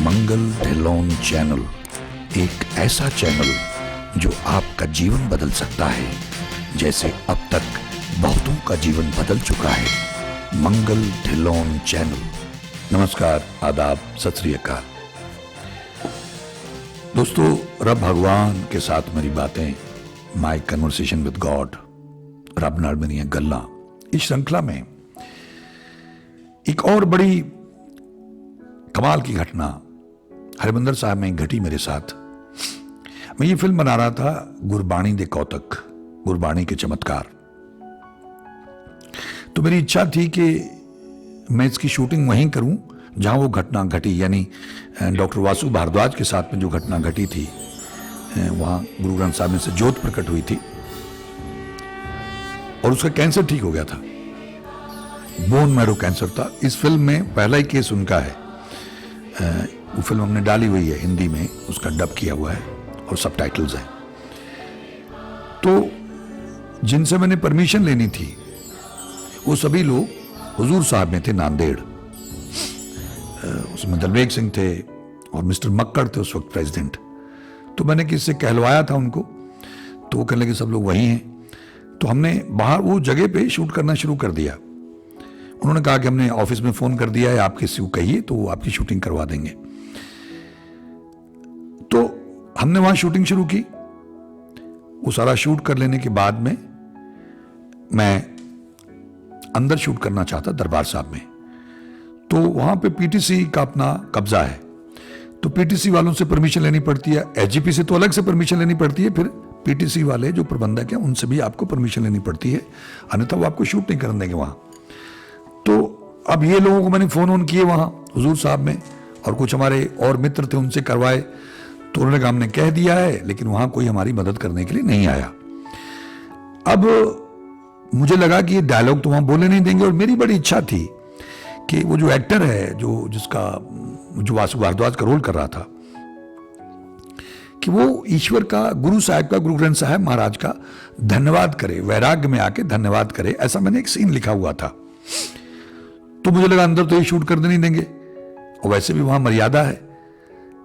मंगल Dhillon channel एक ऐसा channel जो आपका जीवन बदल सकता है, जैसे अब तक बहुतों का जीवन बदल चुका है। मंगल ढिल्लोन चैनल। नमस्कार, आदाब, सत श्री अकाल। दोस्तों, रब भगवान के साथ मेरी बातें, माई कन्वर्सेशन विद गॉड, रब नाल मेरी गल्लां, इस श्रृंखला में एक और बड़ी कमाल की घटना हरिमंदर साहब में घटी मेरे साथ। मैं ये फिल्म बना रहा था, गुरबाणी दे कौतक, गुरबाणी के चमत्कार। तो मेरी इच्छा थी कि मैं इसकी शूटिंग वहीं करूं जहां वो घटना घटी, यानी डॉक्टर वासु भारद्वाज के साथ में जो घटना घटी थी, वहां गुरु ग्रंथ साहब में से ज्योत प्रकट हुई थी और उसका कैंसर ठीक हो गया था। बोन मैरो कैंसर था। इस फिल्म में पहला ही केस उनका है। वो फिल्म हमने डाली हुई है हिंदी में, उसका डब किया हुआ है और सबटाइटल्स हैं। तो जिनसे मैंने परमिशन लेनी थी वो सभी लोग हुजूर साहब में थे, नांदेड़। उसमें दलवेग सिंह थे और मिस्टर मक्कड़ थे उस वक्त प्रेसिडेंट। तो मैंने किससे कहलवाया था उनको, तो वो कहने लगे सब लोग वही हैं। तो हमने बाहर वो जगह पे शूट करना शुरू कर दिया। उन्होंने कहा कि हमने ऑफिस में फोन कर दिया है, आप किसी को कहिए तो वो आपकी शूटिंग करवा देंगे। तो हमने वहां शूटिंग शुरू की। वो सारा शूट कर लेने के बाद में मैं अंदर शूट करना चाहता दरबार साहब में। तो वहां पे पीटीसी का अपना कब्जा है, तो पीटीसी वालों से परमिशन लेनी पड़ती है। एसजीपी से तो अलग से परमिशन लेनी पड़ती है, फिर पीटीसी वाले जो प्रबंधक हैं उनसे भी आपको परमिशन लेनी पड़ती है, अन्यथा वो आपको शूट नहीं करने देंगे वहां। तो अब ये लोगों को मैंने फोन ऑन किए वहां हुजूर साहब में, और कुछ हमारे और मित्र थे उनसे करवाए। तो उन्होंने कहा हमने कह दिया है, लेकिन वहां कोई हमारी मदद करने के लिए नहीं आया। अब मुझे लगा कि ये डायलॉग तो वहां बोले नहीं देंगे, और मेरी बड़ी इच्छा थी कि वो जो एक्टर है जो वासु भारद्वाज का रोल कर रहा था, कि वो ईश्वर का, गुरु साहब का, गुरु ग्रंथ साहब महाराज का धन्यवाद करे, वैराग्य में आके धन्यवाद करे। ऐसा मैंने एक सीन लिखा हुआ था। तो मुझे लगा अंदर तो ये शूट करने नहीं देंगे, और वैसे भी वहां मर्यादा है,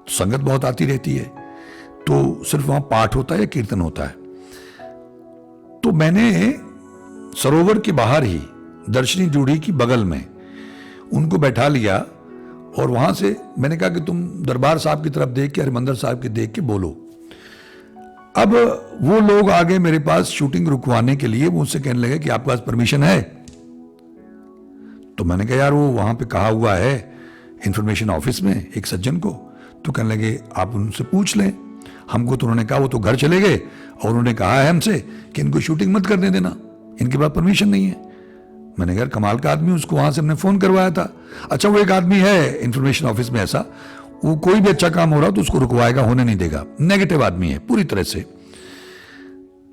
तो संगत बहुत आती रहती है, तो सिर्फ वहां पाठ होता है या कीर्तन होता है। तो मैंने सरोवर के बाहर ही दर्शनी जूढ़ी की बगल में उनको बैठा लिया, और वहां से मैंने कहा कि तुम दरबार साहब की तरफ देख के, हरिमंदर साहब की देख के बोलो। अब वो लोग आ गए मेरे पास शूटिंग रुकवाने के लिए। मुझसे कहने लगे कि आपके पास परमिशन है? तो मैंने कहा यार वो वहां पे कहा हुआ है इंफॉर्मेशन ऑफिस में एक सज्जन को। तो कहने लगे आप उनसे पूछ लें। हमको तो उन्होंने कहा, वो तो घर चले गए और उन्होंने कहा है हमसे कि इनको शूटिंग मत करने देना, इनके पास परमिशन नहीं है। मैंने कहा कमाल का आदमी, उसको वहां से हमने फोन करवाया था। अच्छा, वो एक आदमी है इंफॉर्मेशन ऑफिस में ऐसा, वो कोई भी अच्छा काम हो रहा तो उसको रुकवाएगा, होने नहीं देगा। नेगेटिव आदमी है पूरी तरह से।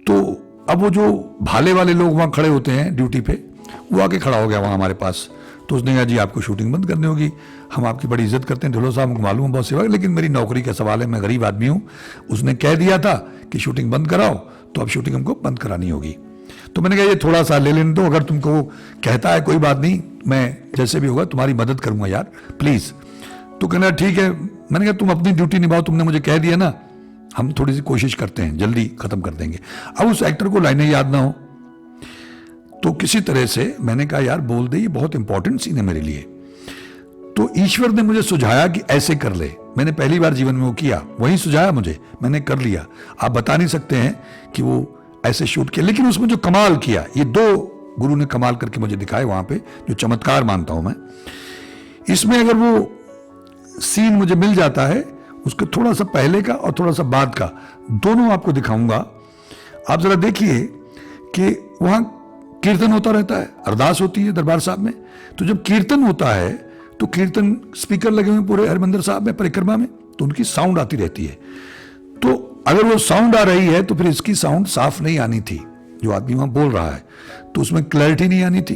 तो अब वो जो भाले वाले लोग वहां खड़े होते हैं ड्यूटी पे, वो आके खड़ा हो गया वहां हमारे पास। तो उसने कहा जी आपको शूटिंग बंद करनी होगी, हम आपकी बड़ी इज्जत करते हैं, ढिल्लों साहब हमको मालूम है बहुत सेवा, लेकिन मेरी नौकरी का सवाल है, मैं गरीब आदमी हूं। उसने कह दिया था कि शूटिंग बंद कराओ, तो अब शूटिंग हमको बंद करानी होगी। तो मैंने कहा ये थोड़ा सा ले लेने दो, अगर तुमको कहता है कोई बात नहीं, मैं जैसे भी होगा तुम्हारी मदद करूंगा यार, प्लीज। तो कहना ठीक है। मैंने कहा तुम अपनी ड्यूटी निभाओ, तुमने मुझे कह दिया ना, हम थोड़ी सी कोशिश करते हैं, जल्दी खत्म कर देंगे। अब उस एक्टर को लाइनें याद ना हो, तो किसी तरह से मैंने कहा यार बोल दे, ये बहुत इंपॉर्टेंट सीन है मेरे लिए। तो ईश्वर ने मुझे सुझाया कि ऐसे कर ले। मैंने पहली बार जीवन में वो किया, वही सुझाया मुझे, मैंने कर लिया। आप बता नहीं सकते हैं कि वो ऐसे शूट किया, लेकिन उसमें जो कमाल किया, ये दो गुरु ने कमाल करके मुझे दिखाए वहां पे, जो चमत्कार मानता हूं मैं। इसमें अगर वो सीन मुझे मिल जाता है, उसके थोड़ा सा पहले का और थोड़ा सा बाद का, दोनों आपको दिखाऊंगा। आप जरा देखिए कि वहां कीर्तन होता रहता है, अरदास होती है दरबार साहब में। तो जब कीर्तन होता है तो कीर्तन स्पीकर लगे हुए पूरे हरिमंदर साहब में, परिक्रमा में, तो उनकी साउंड आती रहती है। तो अगर वो साउंड आ रही है तो फिर इसकी साउंड साफ नहीं आनी थी, जो आदमी वहां बोल रहा है, तो उसमें क्लैरिटी नहीं आनी थी।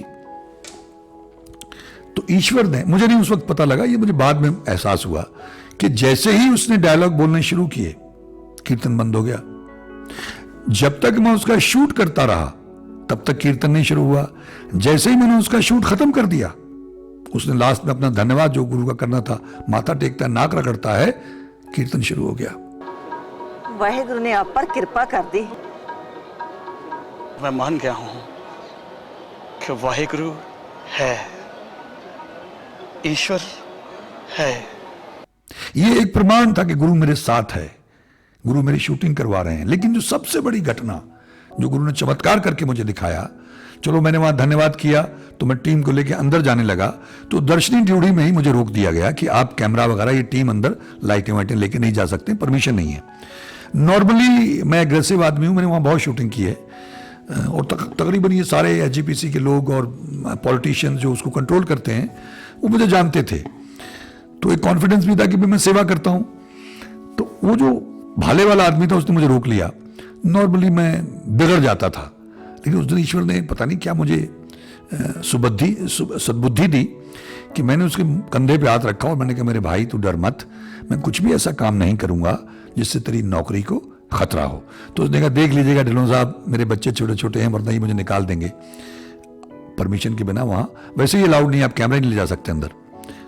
तो ईश्वर ने, मुझे नहीं उस वक्त पता लगा, ये मुझे बाद में एहसास हुआ कि जैसे ही उसने डायलॉग बोलने शुरू किए, कीर्तन बंद हो गया। जब तक मैं उसका शूट करता रहा तब तक कीर्तन नहीं शुरू हुआ। जैसे ही मैंने उसका शूट खत्म कर दिया उसने लास्ट में अपना धन्यवाद जो गुरु का करना था, माथा टेकता है, नाक रगड़ता है, कीर्तन शुरू हो गया। वाहेगुरु ने आप पर कृपा कर दी। मैं मान गया हूं कि वाहेगुरु है, ईश्वर है। ये एक प्रमाण था कि गुरु मेरे साथ है, गुरु मेरी शूटिंग करवा रहे हैं। लेकिन जो सबसे बड़ी घटना जो गुरु ने चमत्कार करके मुझे दिखाया, चलो मैंने वहां धन्यवाद किया तो मैं टीम को लेकर अंदर जाने लगा, तो दर्शनी ड्यूटी में ही मुझे रोक दिया गया कि आप कैमरा वगैरह, ये टीम अंदर लाइटें वाइटें लेके नहीं जा सकते, परमिशन नहीं है। नॉर्मली मैं एग्रेसिव आदमी हूं, मैंने वहां बहुत शूटिंग की है और तकरीबन ये सारे एचजीपीसी के लोग और पॉलिटिशियंस जो उसको कंट्रोल करते हैं वो मुझे जानते थे, तो एक कॉन्फिडेंस भी था कि मैं सेवा करता हूं। तो वो जो भाले वाला आदमी था उसने मुझे रोक लिया। नॉर्मली मैं बिगड़ जाता था, लेकिन उस दिन ईश्वर ने पता नहीं क्या मुझे सद्बुद्धि दी कि मैंने उसके कंधे पे हाथ रखा और मैंने कहा मेरे भाई तू डर मत, मैं कुछ भी ऐसा काम नहीं करूंगा जिससे तेरी नौकरी को खतरा हो। तो उसने कहा देख लीजिएगा ढिल्लों साहब, मेरे बच्चे छोटे छोटे हैं वरना ही मुझे निकाल देंगे परमिशन के बिना। वहां वैसे ही अलाउड नहीं, आप कैमरा नहीं ले जा सकते अंदर।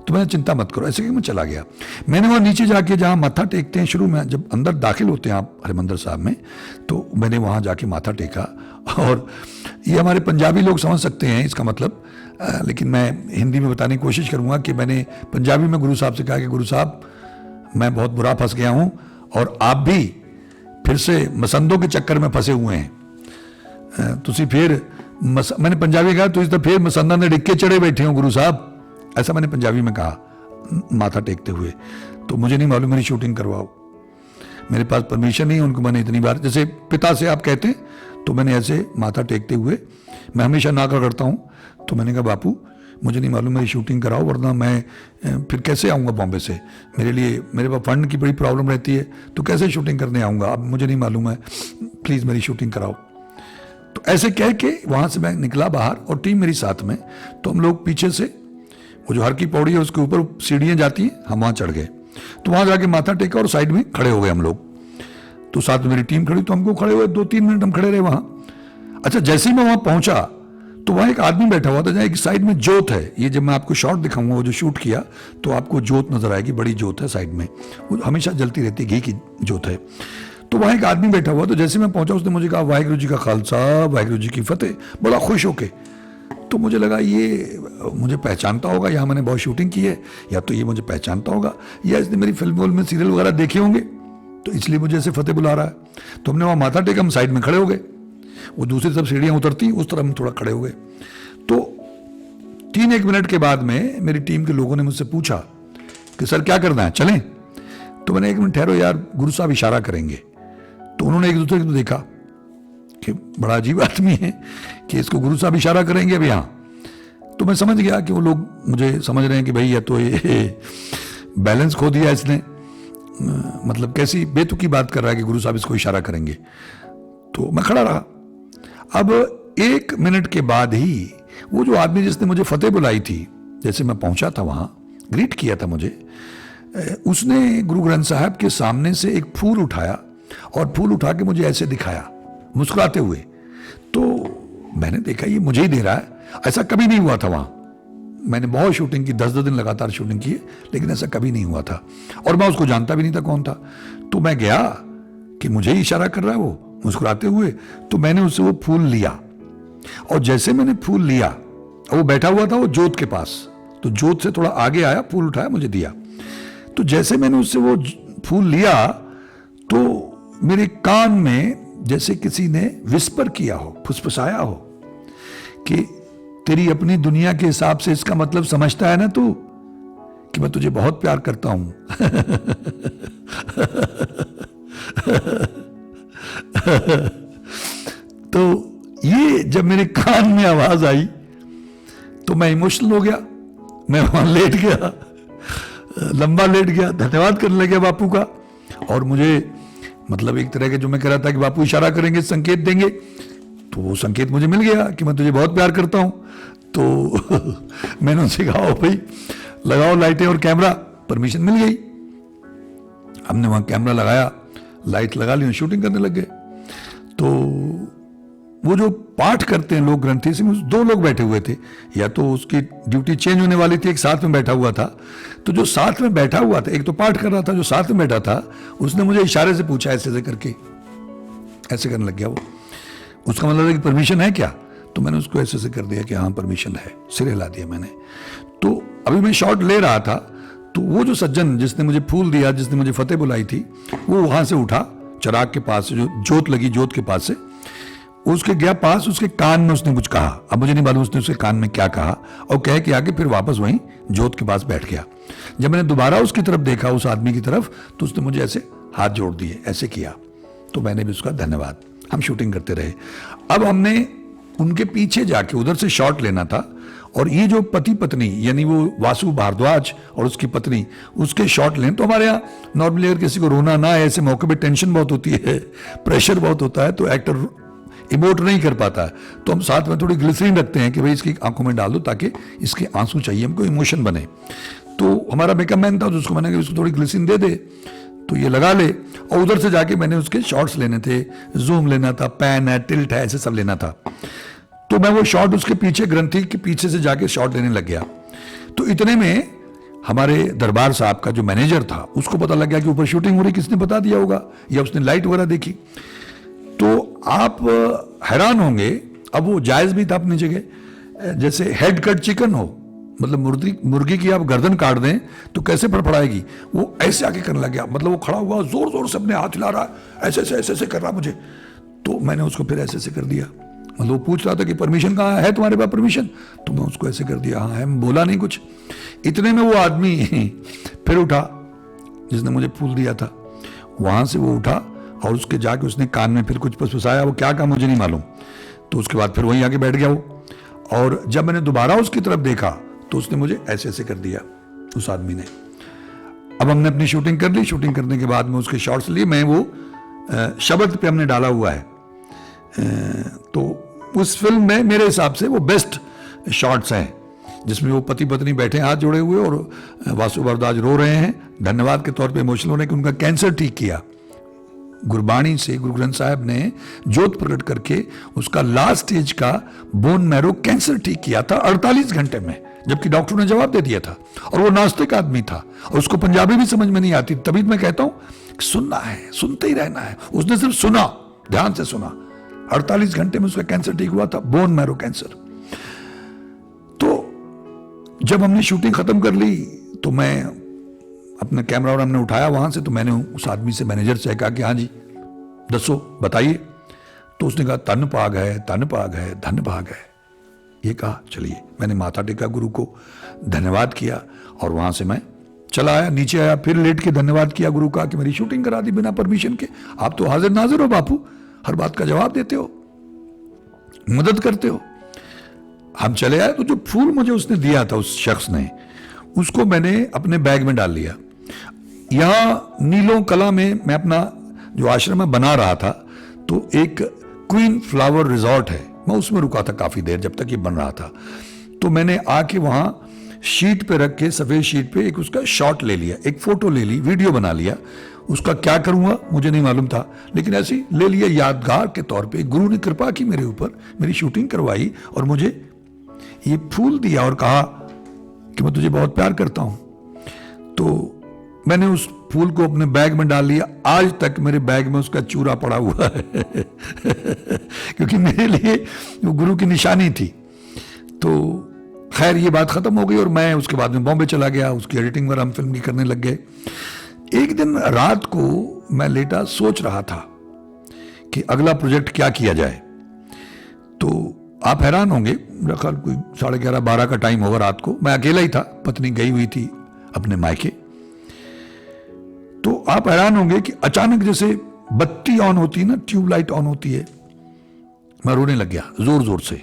तो मैंने चिंता मत करो, ऐसे कि मैं चला गया। मैंने वहां नीचे जाके जहां माथा टेकते हैं शुरू में, जब अंदर दाखिल होते हैं आप हरिमंदिर साहब में, तो मैंने वहां जाके माथा टेका। और ये हमारे पंजाबी लोग समझ सकते हैं इसका मतलब, लेकिन मैं हिंदी में बताने की कोशिश करूंगा कि मैंने पंजाबी में गुरु साहब से कहा कि गुरु साहब मैं बहुत बुरा फंस गया हूं और आप भी फिर से मसंदों के चक्कर में फंसे हुए हैं। तुसी फिर मैंने पंजाबी कहा तो इस तरह फिर मसंदा ने डिक्के चढ़े बैठे हो गुरु साहब, ऐसा मैंने पंजाबी में कहा माथा टेकते हुए। तो मुझे नहीं मालूम, मेरी शूटिंग करवाओ, मेरे पास परमिशन नहीं है। उनको मैंने इतनी बार, जैसे पिता से आप कहते हैं, तो मैंने ऐसे माथा टेकते हुए, मैं हमेशा नाक रगड़ता हूँ, तो मैंने कहा बापू मुझे नहीं मालूम, मेरी शूटिंग कराओ वरना मैं फिर कैसे आऊँगा बॉम्बे से, मेरे पास फंड की बड़ी प्रॉब्लम रहती है, तो कैसे शूटिंग करने आऊँगा, अब मुझे नहीं मालूम है, प्लीज़ मेरी शूटिंग कराओ। तो ऐसे कह के वहाँ से मैं निकला बाहर और टीम मेरी साथ में। तो हम लोग पीछे से, वो जो हर की पौड़ी है उसके ऊपर सीढ़ियाँ जाती हैं, हम वहाँ चढ़ गए। तो वहाँ जाके माथा टेका और साइड में खड़े हो गए हम लोग। तो साथ में मेरी टीम खड़ी, तो हमको खड़े हुए 2-3 मिनट हम खड़े रहे वहाँ। अच्छा, जैसे ही मैं वहाँ पहुँचा तो वहाँ एक आदमी बैठा हुआ था, जहाँ एक साइड में जोत है। ये जब मैं आपको शॉट दिखाऊंगा वो जो शूट किया तो आपको जोत नजर आएगी, बड़ी जोत है साइड में, वो हमेशा जलती रहती है, घी की जोत है। तो वहाँ एक आदमी बैठा हुआ, तो जैसे मैं पहुंचा उसने मुझे कहा वाहिगुरु जी का खालसा वाहिगुरु जी की फतेह, बड़ा खुश होके। तो मुझे लगा ये मुझे पहचानता होगा, यहाँ मैंने बहुत शूटिंग की है, या तो ये मुझे पहचानता होगा या इसने मेरी फिल्म में सीरियल वगैरह देखे होंगे, तो इसलिए मुझे ऐसे फतेह बुला रहा है। तो हमने वहाँ माथा टेका, हम साइड में खड़े हो गए, वो दूसरी तरफ सीढ़ियाँ उतरती उस तरफ हम थोड़ा खड़े हो गए। तो 3-1 मिनट के बाद में मेरी टीम के लोगों ने मुझसे पूछा कि सर क्या करना है, चलें? तो मैंने 1 मिनट ठहरो यार, गुरु साहब इशारा करेंगे। तो उन्होंने एक दूसरे को देखा कि बड़ा अजीब आदमी है कि इसको गुरु साहब इशारा करेंगे अभी यहाँ। तो मैं समझ गया कि वो लोग मुझे समझ रहे हैं कि भाई या तो ये बैलेंस खो दिया इसने, मतलब कैसी बेतुकी बात कर रहा है कि गुरु साहब इसको इशारा करेंगे। तो मैं खड़ा रहा। अब 1 मिनट के बाद ही वो जो आदमी जिसने मुझे फतेह बुलाई थी, जैसे मैं पहुंचा था वहां, ग्रीट किया था मुझे, उसने गुरु ग्रंथ साहब के सामने से एक फूल उठाया और फूल उठा के मुझे ऐसे दिखाया मुस्कुराते हुए। तो मैंने देखा ये मुझे ही दे रहा है, ऐसा कभी नहीं हुआ था वहां। मैंने बहुत शूटिंग की, 10-10 दिन लगातार शूटिंग की है, लेकिन ऐसा कभी नहीं हुआ था और मैं उसको जानता भी नहीं था कौन था। तो मैं गया कि मुझे ही इशारा कर रहा है वो मुस्कुराते हुए, तो मैंने उससे वो फूल लिया और जैसे मैंने फूल लिया, वो बैठा हुआ था वो जोत के पास, तो जोत से थोड़ा आगे आया, फूल उठाया मुझे दिया। तो जैसे मैंने उससे वो फूल लिया तो मेरे कान में जैसे किसी ने विस्पर किया हो, फुसफुसाया हो कि तेरी अपनी दुनिया के हिसाब से इसका मतलब समझता है ना तू कि मैं तुझे बहुत प्यार करता हूं। तो ये जब मेरे कान में आवाज आई तो मैं इमोशनल हो गया, मैं वहां लेट गया, लंबा लेट गया, धन्यवाद करने लगे बापू का। और मुझे मतलब एक तरह के जो मैं कह रहा था कि बापू इशारा करेंगे, संकेत देंगे, तो वो संकेत मुझे मिल गया कि मैं तुझे बहुत प्यार करता हूं। तो मैंने उनसे कहा भाई लगाओ लाइटें और कैमरा, परमिशन मिल गई। हमने वहां कैमरा लगाया, लाइट लगा ली, शूटिंग करने लग गए। तो वो जो पाठ करते हैं लोग ग्रंथि से, दो लोग बैठे हुए थे, या तो उसकी ड्यूटी चेंज होने वाली थी, एक साथ में बैठा हुआ था। तो जो साथ में बैठा हुआ था, एक तो पाठ कर रहा था, जो साथ में बैठा था उसने मुझे इशारे से पूछा, ऐसे ऐसे करके ऐसे करने लग गया वो। उसका मतलब है कि परमिशन है क्या? तो मैंने उसको ऐसे ऐसे कर दिया कि हाँ परमिशन है, सिर हिला दिया मैंने। तो अभी मैं शॉट ले रहा था, तो वो जो सज्जन जिसने मुझे फूल दिया, जिसने मुझे फतेह बुलाई थी, वो वहां से उठा, चिराग के पास से, जो जोत लगी जोत के पास से उसके गया पास, उसके कान में उसने कुछ कहा। अब मुझे नहीं मालूम उसने उसके कान में क्या कहा, और कह के आके फिर वापस वहीं जोत के पास बैठ गया। जब मैंने दोबारा उसकी तरफ देखा, उस आदमी की तरफ, तो उसने मुझे ऐसे हाथ जोड़ दिए, ऐसे किया। तो मैंने भी उसका धन्यवाद। हम शूटिंग करते रहे। अब हमने उनके पीछे जाके उधर से शॉट लेना था, और ये जो पति पत्नी, यानी वो वासु भारद्वाज और उसकी पत्नी, उसके शॉट लें। तो हमारे यहाँ नॉर्मली अगर किसी को रोना ना है, ऐसे मौके पे टेंशन बहुत होती है, प्रेशर बहुत होता है, तो एक्टर इमोट नहीं कर पाता है। तो हम साथ में थोड़ी ग्लिसरीन रखते हैं कि भाई इसकी आंखों में डाल दो, ताकि इसके आंसू चाहिए हमको, इमोशन बने। तो हमारा मेकअप मैन था, तो उसको मैंने कहा उसको थोड़ी ग्लिसरीन दे दे, तो ये लगा ले। और उधर से जाके मैंने उसके शॉट्स लेने थे, जूम लेना था, पैन है, टिल्ट है, ऐसे सब लेना था। तो मैं वो शॉट उसके पीछे, ग्रंथि के पीछे से जाके शॉट लेने लग गया। तो इतने में हमारे दरबार साहब का जो मैनेजर था, उसको पता लग गया कि ऊपर शूटिंग हो रही। किसने बता दिया होगा, या उसने लाइट वगैरह देखी। तो आप हैरान होंगे, अब वो जायज भी था अपनी जगह, जैसे हेड कट चिकन हो, मतलब मुर्गी की आप गर्दन काट दें तो कैसे फड़फड़ाएगी, वो ऐसे आके करने लग गया। मतलब वो खड़ा हुआ, जोर जोर से अपने हाथ हिला रहा है, ऐसे ऐसे ऐसे कर रहा मुझे। तो मैंने उसको फिर ऐसे ऐसे कर दिया। मतलब वो पूछ रहा था कि परमिशन कहाँ है, तुम्हारे पास परमिशन? तो मैं उसको ऐसे कर दिया, हाँ है। बोला नहीं कुछ। इतने में वो आदमी फिर उठा जिसने मुझे फूल दिया था, वहां से वो उठा और उसके जाके उसने कान में फिर कुछ फुसफुसाया। वो क्या कहा मुझे नहीं मालूम। तो उसके बाद फिर वहीं आके बैठ गया वो। और जब मैंने दोबारा उसकी तरफ देखा, तो उसने मुझे ऐसे ऐसे कर दिया, उस आदमी ने। अब हमने अपनी शूटिंग कर ली। शूटिंग करने के बाद में उसके शॉट्स लिए, मैं वो शब्द पे हमने डाला हुआ है। तो उस फिल्म में मेरे हिसाब से वो बेस्ट शॉट्स हैं, जिसमें वो पति पत्नी बैठे हाथ जोड़े हुए और वासु भारद्वाज रो रहे हैं, धन्यवाद के तौर पे इमोशनल होने कि उनका कैंसर ठीक किया। गुरबाणी से गुरु ग्रंथ साहब ने जोत प्रकट करके उसका लास्ट स्टेज का बोन मैरो कैंसर ठीक किया था 48 घंटे में, जबकि डॉक्टर ने जवाब दे दिया था। और वो नास्तिक आदमी था और उसको पंजाबी भी समझ में नहीं आती। तभी मैं कहता हूं सुनना है, सुनते ही रहना है। उसने सिर्फ सुना, ध्यान से सुना। 48 घंटे में उसका कैंसर ठीक हुआ था, बोन मैरो कैंसर। तो जब हमने शूटिंग खत्म कर ली, तो मैं अपना कैमरा और हमने उठाया वहां से। तो मैंने उस आदमी से, मैनेजर से कहा कि हाँ जी दसो बताइए। तो उसने कहा तन भाग है, तन भाग है, धन भाग है, ये कहा। चलिए, मैंने माथा टेका, गुरु को धन्यवाद किया और वहां से मैं चला आया, नीचे आया। फिर लेट के धन्यवाद किया गुरु का कि मेरी शूटिंग करा दी बिना परमिशन के। आप तो हाजिर नाजिर हो बापू, हर बात का जवाब देते हो, मदद करते हो। हम चले आए। तो जो फूल मुझे उसने दिया था, उस शख्स ने, उसको मैंने अपने बैग में डाल लिया। यहां नीलों कला में मैं अपना जो आश्रम में बना रहा था, तो एक क्वीन फ्लावर रिजॉर्ट है, मैं उसमें रुका था काफी देर जब तक ये बन रहा था। तो मैंने आके वहां शीट पे रख के, सफेद शीट पे, एक उसका शॉट ले लिया, एक फोटो ले ली, वीडियो बना लिया। उसका क्या करूंगा मुझे नहीं मालूम था, लेकिन ऐसे ले लिया यादगार के तौर पे। गुरु ने कृपा की मेरे ऊपर, मेरी शूटिंग करवाई और मुझे ये फूल दिया और कहा कि मैं तुझे बहुत प्यार करता हूं। तो मैंने उस फूल को अपने बैग में डाल लिया। आज तक मेरे बैग में उसका चूरा पड़ा हुआ है क्योंकि मेरे लिए वो गुरु की निशानी थी। तो खैर ये बात खत्म हो गई और मैं उसके बाद में बॉम्बे चला गया। उसकी एडिटिंग वगैरह हम फिल्म की करने लग गए। एक दिन रात को मैं लेटा सोच रहा था कि अगला प्रोजेक्ट क्या किया जाए। तो आप हैरान होंगे, मेरा ख्याल कोई 11:30-12 का टाइम होगा रात को। मैं अकेला ही था, पत्नी गई हुई थी अपने मायके। तो आप हैरान होंगे कि अचानक जैसे बत्ती ऑन होती है ना, ट्यूबलाइट ऑन होती है, मैं रोने लग गया जोर जोर से।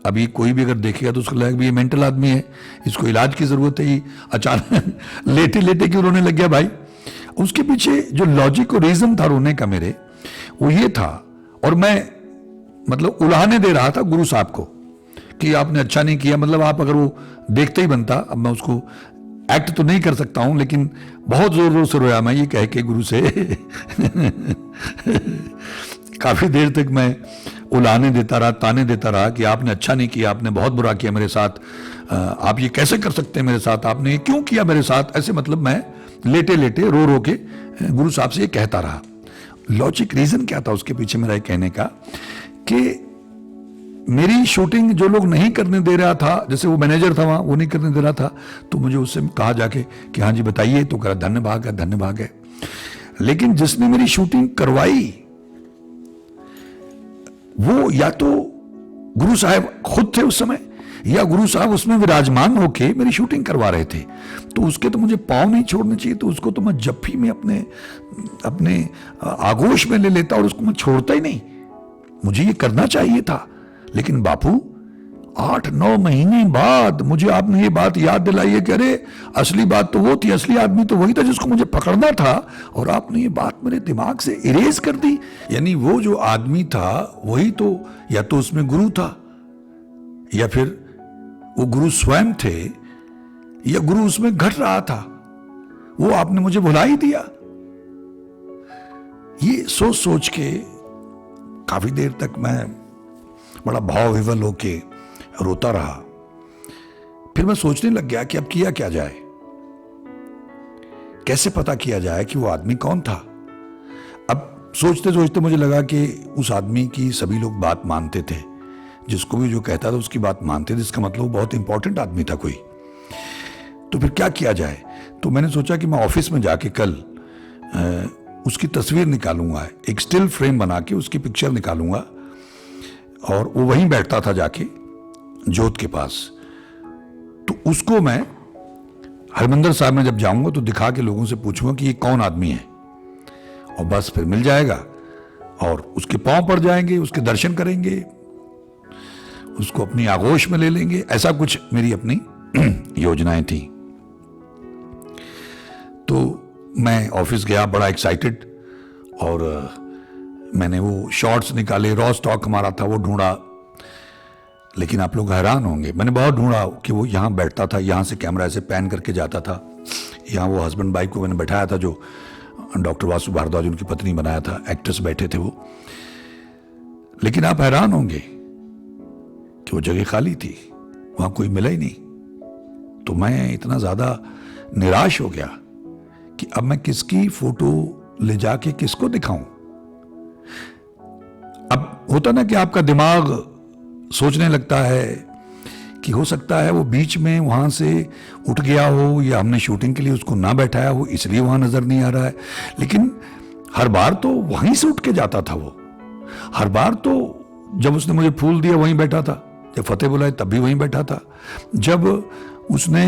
अभी कोई भी अगर देखेगा तो उसको लगेगा ये मेंटल आदमी है, इसको इलाज की जरूरत है। अचानक लेटे लेटे क्यों रोने लग गया भाई? उसके पीछे जो लॉजिक और रीजन था रोने का मेरे, वो ये था। और मैं मतलब उलाहने दे रहा था गुरु साहब को कि आपने अच्छा नहीं किया। मतलब आप अगर वो देखते ही बनता। अब मैं उसको एक्ट तो नहीं कर सकता हूं, लेकिन बहुत जोर जोर से रोया मैं, ये कह के गुरु से काफी देर तक मैं उलाहने देता रहा, ताने देता रहा कि आपने अच्छा नहीं किया, आपने बहुत बुरा किया मेरे साथ, आप ये कैसे कर सकते हैं मेरे साथ, आपने ये क्यों किया मेरे साथ, ऐसे मतलब मैं लेटे लेटे रो रो के गुरु साहब से ये कहता रहा। लॉजिक रीजन क्या था उसके पीछे मेरा ये कहने का कि मेरी शूटिंग जो लोग नहीं करने दे रहा था, जैसे वो मैनेजर था वहां, वो नहीं करने दे रहा था, तो मुझे उससे कहा जाके कि हाँ जी बताइए, तो कहा धन्य भाग है, धन्य भाग है। लेकिन जिसने मेरी शूटिंग करवाई वो या तो गुरु साहब खुद थे उस समय, या गुरु साहब उसमें विराजमान होके मेरी शूटिंग करवा रहे थे, तो उसके तो मुझे पांव नहीं छोड़ने चाहिए, तो उसको तो मैं जप्फी में अपने आगोश में ले लेता और उसको मैं छोड़ता ही नहीं, मुझे ये करना चाहिए था। लेकिन बापू 8-9 महीने बाद मुझे आपने ये बात याद दिलाई है कि अरे असली बात तो वो थी, असली आदमी तो वही था जिसको मुझे पकड़ना था, और आपने ये बात मेरे दिमाग से इरेज कर दी। यानी वो जो आदमी था वही तो, या तो उसमें गुरु था, या फिर वो गुरु स्वयं थे, या गुरु उसमें घट रहा था, वो आपने मुझे भुला ही दिया। ये सोच सोच के काफी देर तक मैं बड़ा भाव विवल होके रोता रहा। फिर मैं सोचने लग गया कि अब किया क्या जाए, कैसे पता किया जाए कि वो आदमी कौन था। अब सोचते सोचते मुझे लगा कि उस आदमी की सभी लोग बात मानते थे, जिसको भी जो कहता था उसकी बात मानते थे, इसका मतलब बहुत इंपॉर्टेंट आदमी था कोई। तो फिर क्या किया जाए, तो मैंने सोचा कि मैं ऑफिस में जाके कल उसकी तस्वीर निकालूंगा, एक स्टिल फ्रेम बना के उसकी पिक्चर निकालूंगा, और वो वहीं बैठता था जाके जोत के पास, तो उसको मैं हरमंदिर साहब में जब जाऊंगा तो दिखा के लोगों से पूछूंगा कि ये कौन आदमी है, और बस फिर मिल जाएगा, और उसके पांव पड़ जाएंगे, उसके दर्शन करेंगे, उसको अपनी आगोश में ले लेंगे। ऐसा कुछ मेरी अपनी योजनाएं थी। तो मैं ऑफिस गया बड़ा एक्साइटेड, और मैंने वो शॉर्ट्स निकाले, रॉ स्टॉक हमारा था वो ढूंढा, लेकिन आप लोग हैरान होंगे, मैंने बहुत ढूंढा कि वो यहाँ बैठता था, यहाँ से कैमरा ऐसे पैन करके जाता था, यहाँ वो हस्बैंड वाइफ को मैंने बैठाया था जो डॉक्टर वासु भारद्वाज उनकी पत्नी बनाया था, एक्ट्रेस बैठे थे वो, लेकिन आप हैरान होंगे कि वो जगह खाली थी, वहां कोई मिला ही नहीं। तो मैं इतना ज्यादा निराश हो गया कि अब मैं किसकी फोटो ले जाके किसको दिखाऊं। अब होता ना कि आपका दिमाग सोचने लगता है कि हो सकता है वो बीच में वहां से उठ गया हो, या हमने शूटिंग के लिए उसको ना बैठाया हो इसलिए वहां नजर नहीं आ रहा है। लेकिन हर बार तो वहीं से उठ के जाता था वो, हर बार तो जब उसने मुझे फूल दिया वहीं बैठा था, जब फतेह बुलाए तब भी वहीं बैठा था, जब उसने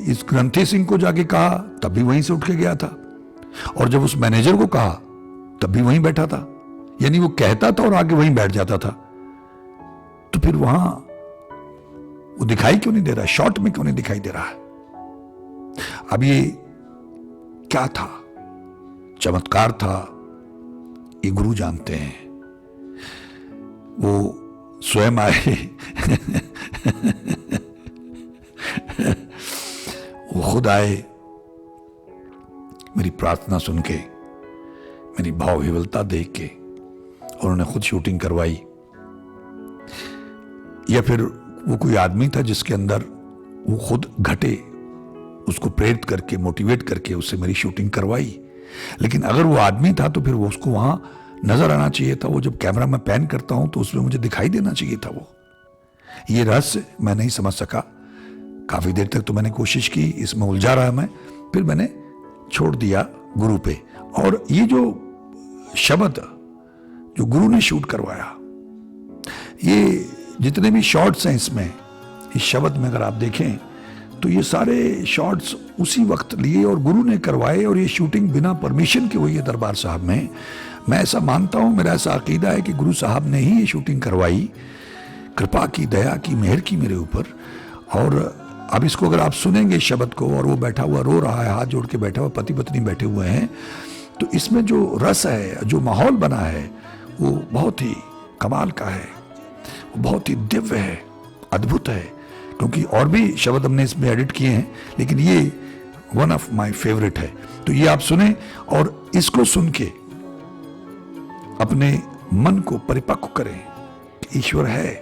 इस ग्रंथी सिंह को जाके कहा तब भी वहीं से उठ के गया था, और जब उस मैनेजर को कहा तब भी वहीं बैठा था। यानी वो कहता था और आगे वहीं बैठ जाता था। तो फिर वहां वो दिखाई क्यों नहीं दे रहा है, शॉट में क्यों नहीं दिखाई दे रहा है। अब ये क्या था, चमत्कार था, ये गुरु जानते हैं। वो स्वयं आए वो खुद आए, मेरी प्रार्थना सुन के, मेरी भाव विवलता देख के, और उन्होंने खुद शूटिंग करवाई। या फिर वो कोई आदमी था जिसके अंदर वो खुद घटे, उसको प्रेरित करके, मोटिवेट करके उससे मेरी शूटिंग करवाई। लेकिन अगर वो आदमी था तो फिर वो उसको वहां नजर आना चाहिए था। वो जब कैमरा में पैन करता हूं तो उसमें मुझे दिखाई देना चाहिए था। वो ये रहस्य मैं नहीं समझ सका। काफी देर तक तो मैंने कोशिश की, इसमें उलझा रहा मैं, फिर मैंने छोड़ दिया गुरु पे। और ये जो शब्द जो गुरु ने शूट करवाया, ये जितने भी शॉट्स हैं इसमें, इस शब्द में अगर आप देखें तो ये सारे शॉट्स उसी वक्त लिए और गुरु ने करवाए, और ये शूटिंग बिना परमिशन के हुई है दरबार साहब में। मैं ऐसा मानता हूं, मेरा ऐसा अकीदा है कि गुरु साहब ने ही ये शूटिंग करवाई, कृपा की, दया की, मेहर की मेरे ऊपर। और अब इसको अगर आप सुनेंगे शब्द को, और वो बैठा हुआ रो रहा है, हाथ जोड़ के बैठा हुआ, पति पत्नी बैठे हुए हैं, तो इसमें जो रस है, जो माहौल बना है, वो बहुत ही कमाल का है, वो बहुत ही दिव्य है, अद्भुत है। क्योंकि और भी शब्द हमने इसमें एडिट किए हैं, लेकिन ये वन ऑफ माय फेवरेट है। तो ये आप सुने और इसको सुन के अपने मन को परिपक्व करें, ईश्वर है।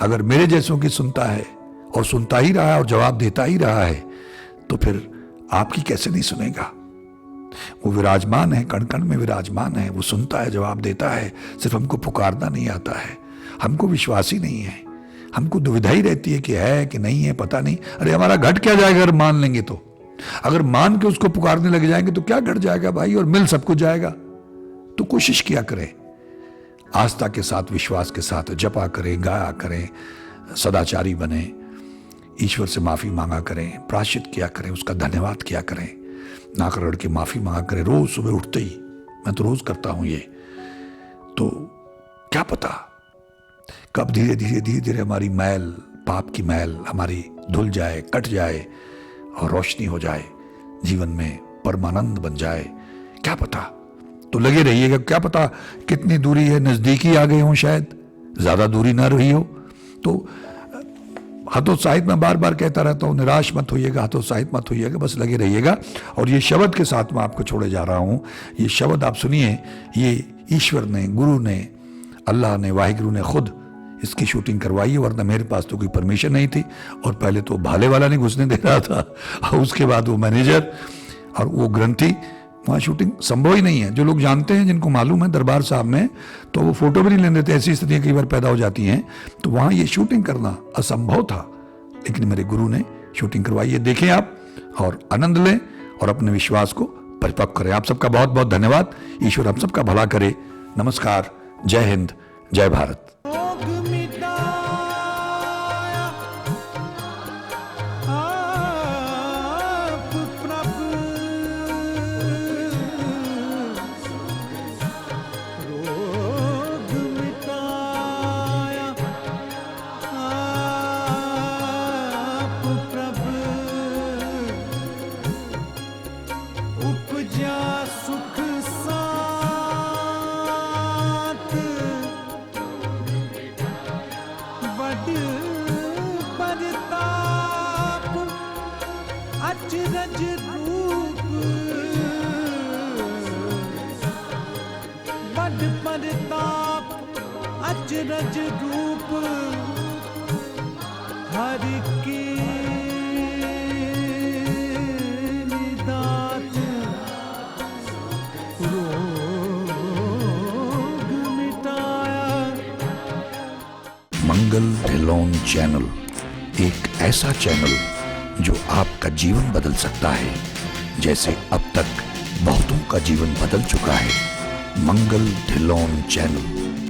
अगर मेरे जैसों की सुनता है और सुनता ही रहा है और जवाब देता ही रहा है, तो फिर आपकी कैसे नहीं सुनेगा। वो विराजमान है, कण कण में विराजमान है, वो सुनता है, जवाब देता है। सिर्फ हमको पुकारना नहीं आता है, हमको विश्वास ही नहीं है, हमको दुविधा ही रहती है कि है कि नहीं है, पता नहीं। अरे हमारा घट क्या जाएगा अगर मान लेंगे तो? अगर मान के उसको पुकारने लग जाएंगे तो क्या घट जाएगा भाई, और मिल सब कुछ जाएगा। तो कोशिश किया करें, आस्था के साथ, विश्वास के साथ जपा करें, गाया करें, सदाचारी बने, ईश्वर से माफी मांगा करें, प्रायश्चित किया करें, उसका धन्यवाद किया करें, नाक रगड़ के माफी मांगा करें रोज सुबह उठते ही। मैं तो रोज करता हूं ये। तो क्या पता कब धीरे धीरे धीरे धीरे हमारी मैल, पाप की मैल हमारी धुल जाए, कट जाए और रोशनी हो जाए, जीवन में परमानंद बन जाए, क्या पता। तो लगे रहिएगा, क्या पता कितनी दूरी है, नजदीकी आ गए हों, शायद ज्यादा दूरी ना रही हो। तो हतोत्साहित मैं बार बार कहता रहता हूं, निराश मत होइएगा, हतोत्साहित मत होइएगा, बस लगे रहिएगा। और ये शब्द के साथ मैं आपको छोड़े जा रहा हूं। ये शब्द आप सुनिए, ये ईश्वर ने, गुरु ने, अल्लाह ने, वाहिगुरु ने खुद इसकी शूटिंग करवाई है, वरना मेरे पास तो कोई परमिशन नहीं थी। और पहले तो भाले वाला नहीं घुसने दे रहा था, और उसके बाद वो मैनेजर और वो ग्रंथी, वहाँ शूटिंग संभव ही नहीं है। जो लोग जानते हैं, जिनको मालूम है दरबार साहब में, तो वो फोटो भी नहीं लेने देते। ऐसी स्थितियाँ कई बार पैदा हो जाती हैं, तो वहाँ ये शूटिंग करना असंभव था, लेकिन मेरे गुरु ने शूटिंग करवाई है। देखें आप और आनंद लें और अपने विश्वास को परिपक्व करें। आप सबका बहुत बहुत धन्यवाद। ईश्वर आप सबका भला करे। नमस्कार, जय हिंद, जय भारत। अचरज रूप बड़ परताप, अचरज रूप हर की निदात, रोग मिटाया। मंगल ढिल्लोन चैनल एक ऐसा चैनल जो आपका जीवन बदल सकता है, जैसे अब तक बहुतों का जीवन बदल चुका है। मंगल ढिल्लोन चैनल।